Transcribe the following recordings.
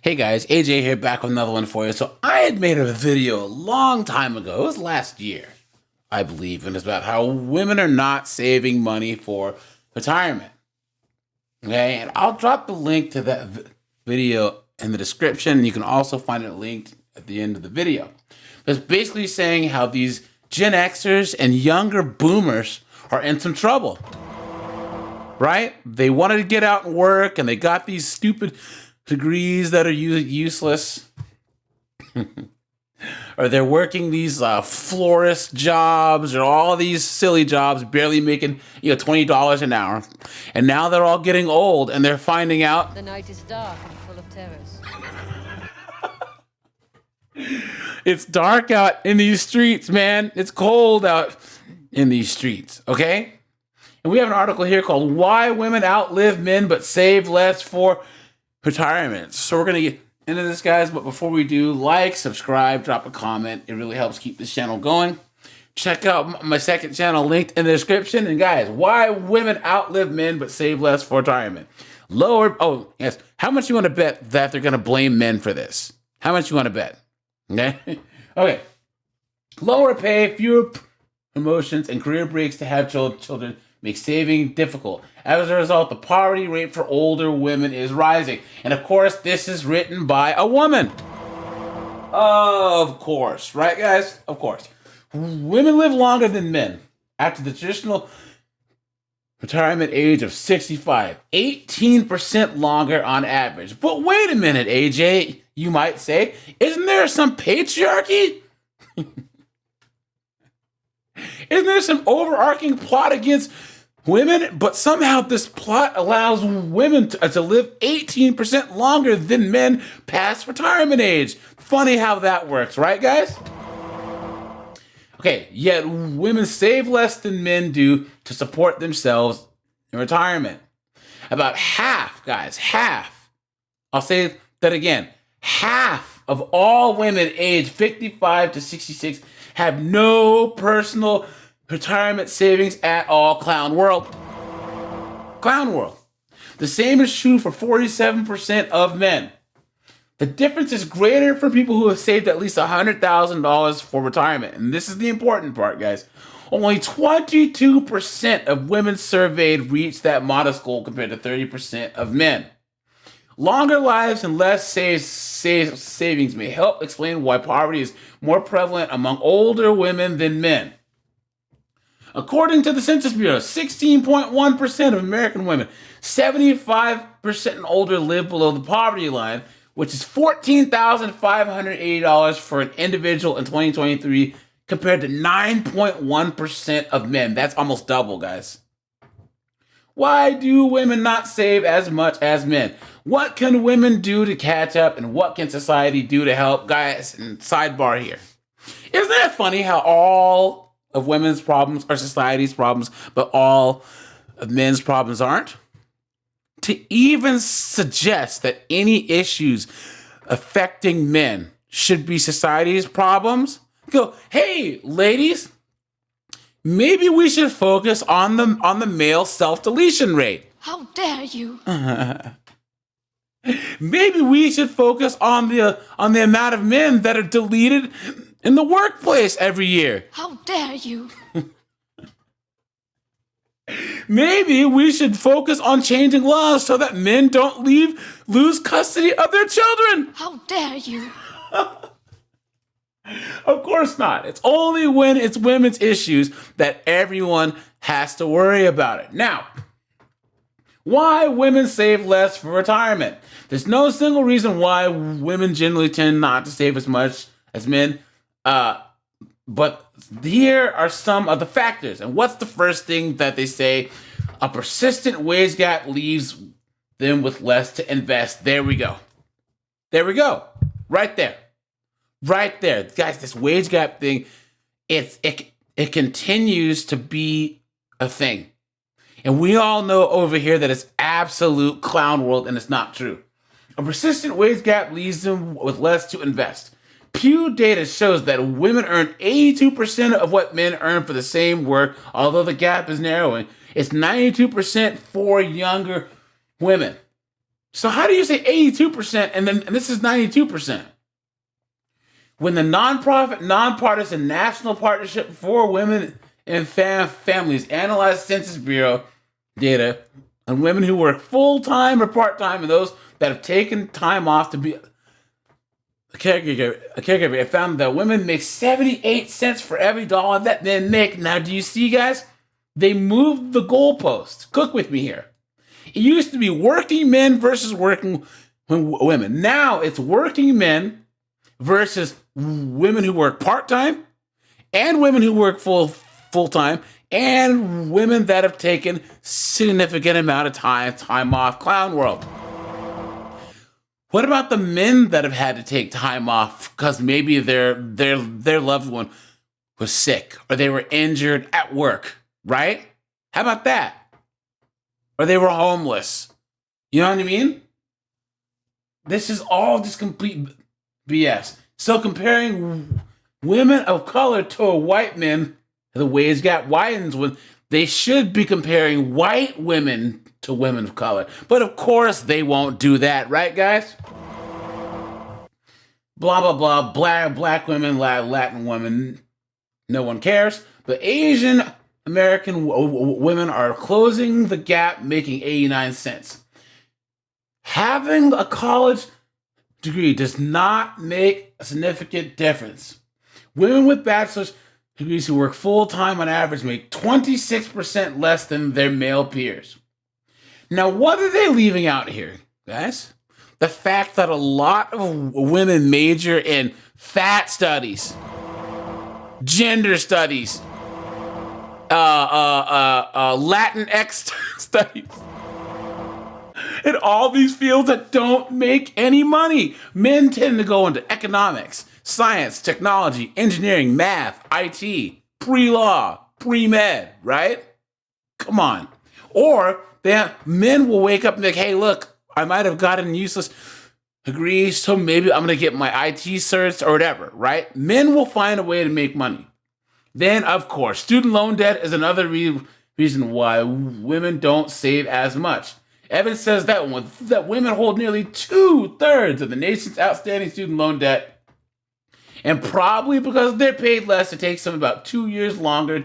Hey guys, AJ here, back with another one for you. So I had made a video a long time ago, it was last year, I believe, and it's about how women are not saving money for retirement. Okay, and I'll drop the link to that video in the description, and you can also find it linked at the end of the video. It's basically saying how these Gen Xers and younger boomers are in some trouble, right? They wanted to get out and work, and they got these stupid degrees that are useless. Or they're working these florist jobs or all these silly jobs, barely making $20 an hour. And now they're all getting old, and they're finding out the night is dark and full of terrors. It's dark out in these streets, man. It's cold out in these streets, okay? And we have an article here called "Why Women Outlive Men But Save Less for Retirement." So we're going to get into this, guys, but before we do, like, subscribe, drop a comment. It really helps keep this channel going. Check out my second channel linked in the description. And guys, why women outlive men but save less for retirement. How much you want to bet that they're going to blame men for this? How much you want to bet? Okay. Okay. Lower pay, fewer promotions, and career breaks to have children make saving difficult. As a result, the poverty rate for older women is rising. And of course, this is written by a woman. Of course, right, guys? Of course. Women live longer than men after the traditional retirement age of 65, 18% longer on average. But wait a minute, AJ, you might say, isn't there some patriarchy? Isn't there some overarching plot against women? But somehow this plot allows women to live 18% longer than men past retirement age. Funny how that works, right, guys? Okay, yet women save less than men do to support themselves in retirement. About half, guys, half. I'll say that again. Half of all women aged 55 to 66 have no personal retirement savings at all. Clown world. Clown world. The same is true for 47% of men. The difference is greater for people who have saved at least $100,000 for retirement. And this is the important part, guys. Only 22% of women surveyed reached that modest goal compared to 30% of men. Longer lives and less savings may help explain why poverty is more prevalent among older women than men. According to the Census Bureau, 16.1% of American women, 75% and older, live below the poverty line, which is $14,580 for an individual in 2023 compared to 9.1% of men. That's almost double, guys. Why do women not save as much as men? What can women do to catch up, and what can society do to help? Guys, and sidebar here. Isn't that funny how all of women's problems are society's problems, but all of men's problems aren't? To even suggest that any issues affecting men should be society's problems, go, hey, ladies, maybe we should focus on the male self-deletion rate. How dare you? Maybe we should focus on the amount of men that are deleted in the workplace every year. How dare you? Maybe we should focus on changing laws so that men don't lose custody of their children. How dare you? Of course not. It's only when it's women's issues that everyone has to worry about it. Now, why women save less for retirement? There's no single reason why women generally tend not to save as much as men. But here are some of the factors. And what's the first thing that they say? A persistent wage gap leaves them with less to invest. There we go. There we go. Right there. Right there. Guys, this wage gap thing, it continues to be a thing. And we all know over here that it's absolute clown world, and it's not true. A persistent wage gap leaves them with less to invest. Pew data shows that women earn 82% of what men earn for the same work, although the gap is narrowing. It's 92% for younger women. So how do you say 82% and this is 92%? When the nonprofit, nonpartisan National Partnership for Women and Families analyzed Census Bureau data on women who work full-time or part-time and those that have taken time off to be a caregiver, it found that women make 78 cents for every dollar that men make. Now, do you see, guys? They moved the goalpost. Cook with me here. It used to be working men versus working women. Now it's working men versus women who work part-time and women who work full-time and women that have taken significant amount of time off. Clown world. What about the men that have had to take time off because maybe their loved one was sick or they were injured at work, right? How about that? Or they were homeless. You know what I mean? This is all just complete BS. So comparing women of color to white men, the wage gap widens when they should be comparing white women to women of color. But of course they won't do that, right, guys? Blah, blah, blah, black women, Latin women, no one cares. But Asian American women are closing the gap, making 89 cents. Having a college degree does not make a significant difference. Women with bachelor's degrees who work full-time on average make 26% less than their male peers. Now, what are they leaving out here, guys? The fact that a lot of women major in fat studies, gender studies, Latinx studies, and all these fields that don't make any money. Men tend to go into economics, science, technology, engineering, math, IT, pre-law, pre-med, right? Come on. Or men will wake up and be like, hey, look, I might have gotten useless degree, so maybe I'm going to get my IT certs or whatever, right? Men will find a way to make money. Then, of course, student loan debt is another reason why women don't save as much. Evidence says that women hold nearly 2/3 of the nation's outstanding student loan debt. And probably because they're paid less, it takes them about 2 years longer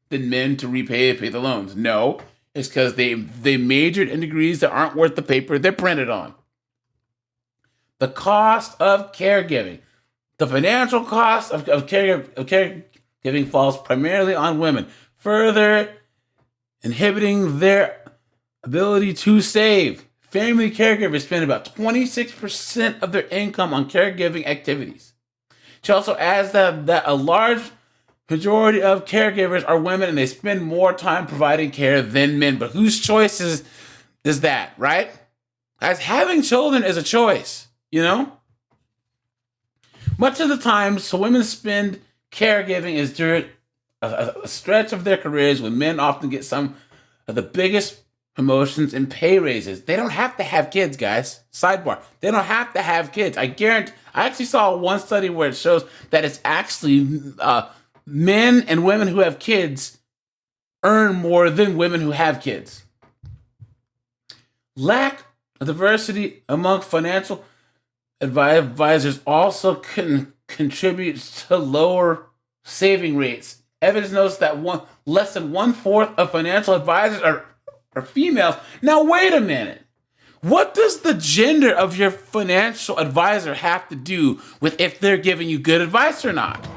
than men to repay the loans. No, it's because they majored in degrees that aren't worth the paper they're printed on. The cost of caregiving. The financial cost of caregiving falls primarily on women, further inhibiting their ability to save. Family caregivers spend about 26% of their income on caregiving activities. She also adds that a large majority of caregivers are women and they spend more time providing care than men. But whose choice is that, right? Guys, having children is a choice, you know? Much of the time, so women spend caregiving is during a stretch of their careers when men often get some of the biggest promotions and pay raises. They don't have to have kids, guys. Sidebar. They don't have to have kids. I guarantee. I actually saw one study where it shows that it's actually men and women who have kids earn more than women who have kids. Lack of diversity among financial advisors also contributes to lower saving rates. Evidence notes that less than 1/4 of financial advisors are females. Now, wait a minute. What does the gender of your financial advisor have to do with if they're giving you good advice or not?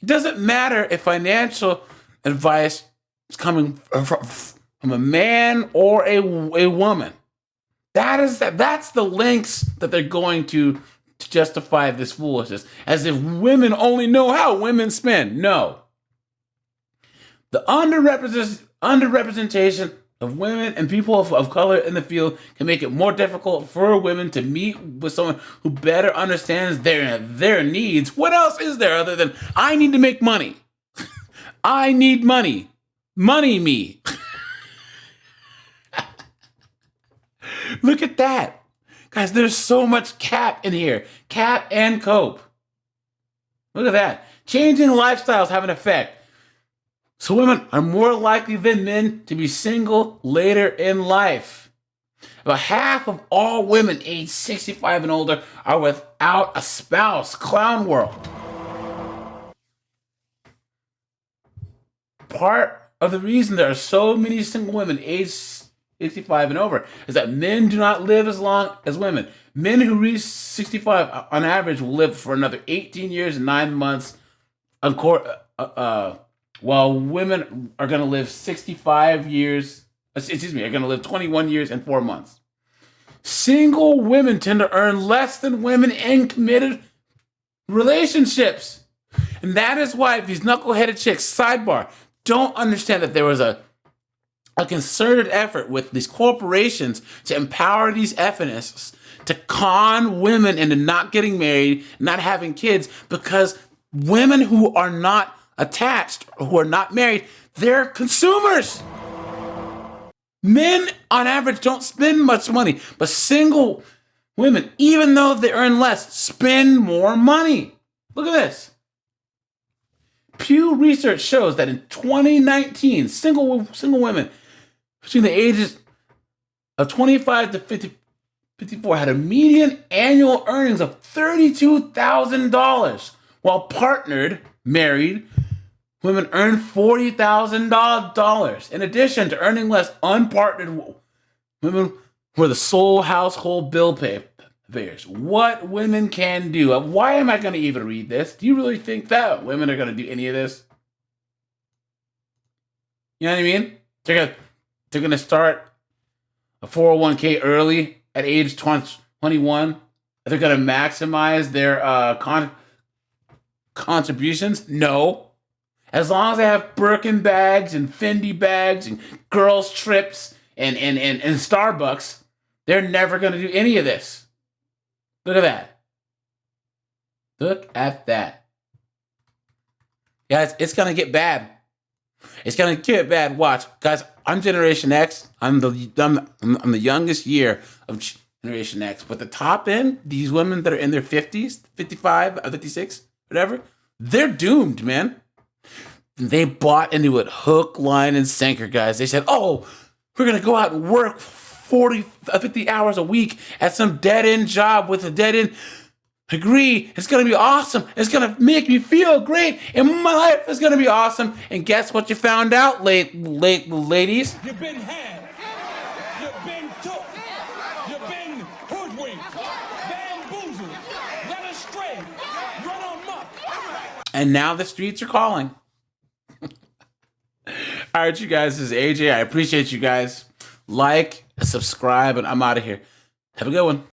It doesn't matter if financial advice is coming from a man or a woman. That's the lengths that they're going to justify this foolishness, as if women only know how women spend. No. The underrepresentation of women and people of color in the field can make it more difficult for women to meet with someone who better understands their needs. What else is there other than, I need to make money? I need money. Money me. Look at that. Guys, there's so much cap in here. Cap and cope. Look at that. Changing lifestyles have an effect. So women are more likely than men to be single later in life. About half of all women aged 65 and older are without a spouse. Clown world. Part of the reason there are so many single women aged 65 and over is that men do not live as long as women. Men who reach 65 on average will live for another 18 years and 9 months, while women are going to live 65 years, are going to live 21 years and 4 months. Single women tend to earn less than women in committed relationships. And that is why these knuckleheaded chicks, sidebar, don't understand that there was a concerted effort with these corporations to empower these feminists to con women into not getting married, not having kids, because women who are not attached, who are not married, they're consumers. Men, on average, don't spend much money, but single women, even though they earn less, spend more money. Look at this. Pew Research shows that in 2019, single women between the ages of 25 to 54 had a median annual earnings of $32,000, while partnered, married women earn $40,000. In addition to earning less, unpartnered women were the sole household bill payers. What women can do. Why am I going to even read this? Do you really think that women are going to do any of this? You know what I mean? They're going to start a 401k early at age 21. They're going to maximize their contributions? No. As long as they have Birkin bags and Fendi bags and girls' trips and Starbucks, they're never going to do any of this. Look at that. Look at that. Guys, it's going to get bad. It's going to get bad. Watch. Guys, I'm Generation X. I'm the youngest year of Generation X. But the top end, these women that are in their 50s, 55, 56, whatever, they're doomed, man. They bought into it hook, line, and sinker, guys. They said, oh, we're going to go out and work 40, 50 hours a week at some dead-end job with a dead-end degree. It's going to be awesome. It's going to make me feel great. And my life is going to be awesome. And guess what you found out, ladies? You've been had. You've been took. You've been hoodwinked. Bamboozled. Led astray. Run amok. And now the streets are calling. All right, you guys, this is AJ. I appreciate you guys. Like, subscribe, and I'm out of here. Have a good one.